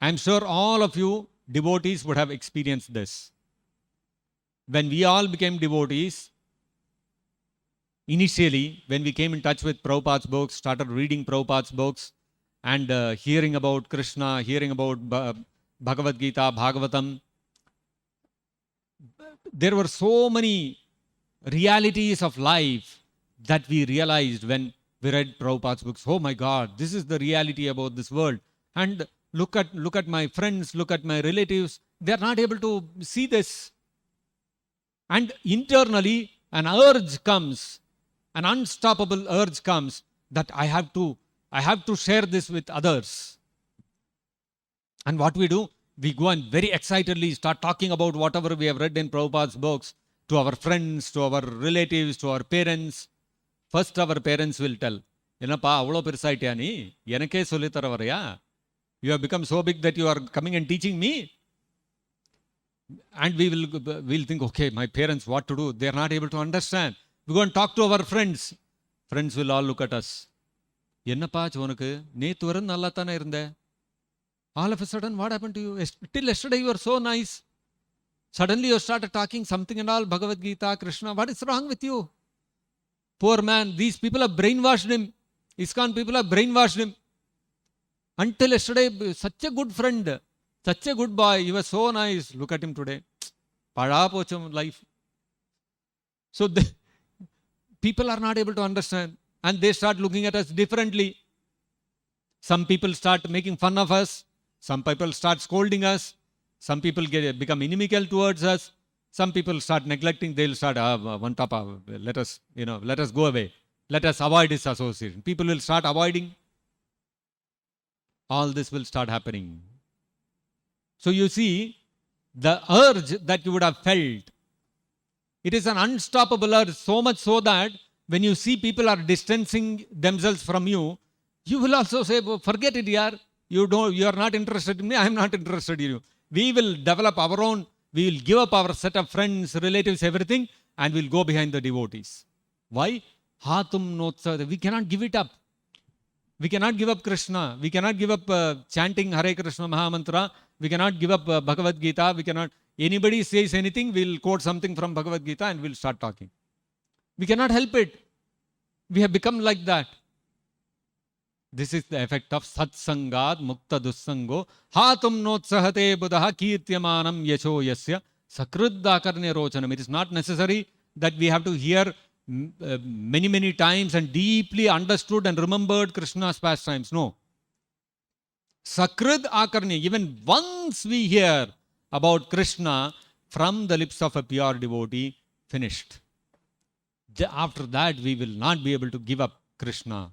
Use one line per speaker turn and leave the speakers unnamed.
I'm sure all of you devotees would have experienced this. When we all became devotees, initially, when we came in touch with Prabhupada's books, started reading Prabhupada's books, and hearing about Krishna, hearing about Bhagavad Gita, Bhagavatam, there were so many realities of life that we realized when we read Prabhupada's books. Oh my God, this is the reality about this world. And look at my friends, look at my relatives. They are not able to see this. And internally, an urge comes, an unstoppable urge comes that I have to share this with others. And what we do? We go and very excitedly start talking about whatever we have read in Prabhupada's books to our friends, to our relatives, to our parents. First, our parents will tell, Yenappa, avlo perusaitya ni, yenake solli taravaraya. You have become so big that you are coming and teaching me. And we'll think, okay, my parents, what to do? They are not able to understand. We go and talk to our friends. Friends will all look at us. Yenappa chonukku, nethu varu nalla thana irundha. All of a sudden, what happened to you? Till yesterday, you were so nice. Suddenly, you started talking something and all, Bhagavad Gita, Krishna. What is wrong with you? Poor man, these people have brainwashed him. ISKCON people have brainwashed him. Until yesterday, such a good friend, such a good boy, he was so nice. Look at him today. Pada pocham life. So, people are not able to understand. And they start looking at us differently. Some people start making fun of us. Some people start scolding us. Some people become inimical towards us. Some people start neglecting. They'll start, let us go away. Let us avoid this association. People will start avoiding. All this will start happening. So you see, the urge that you would have felt, it is an unstoppable urge, so much so that when you see people are distancing themselves from you, you will also say, forget it, yaar. You are not interested in me, I am not interested in you. We will develop our own, we will give up our set of friends, relatives, everything, and we'll go behind the devotees. Why? Hatum notsa. We cannot give it up. We cannot give up Krishna. We cannot give up chanting Hare Krishna Mahamantra. We cannot give up Bhagavad Gita. We cannot. Anybody says anything, we'll quote something from Bhagavad Gita and we'll start talking. We cannot help it. We have become like that. This is the effect of Satsangat Mukta Dussango. Hatum notsahate buddha kirtyamanam yasho yasya sakruddhakarne rochanam. It is not necessary that we have to hear many times and deeply understood and remembered Krishna's pastimes. No. Sakrud Akarni, even once we hear about Krishna from the lips of a pure devotee, finished. After that, we will not be able to give up Krishna.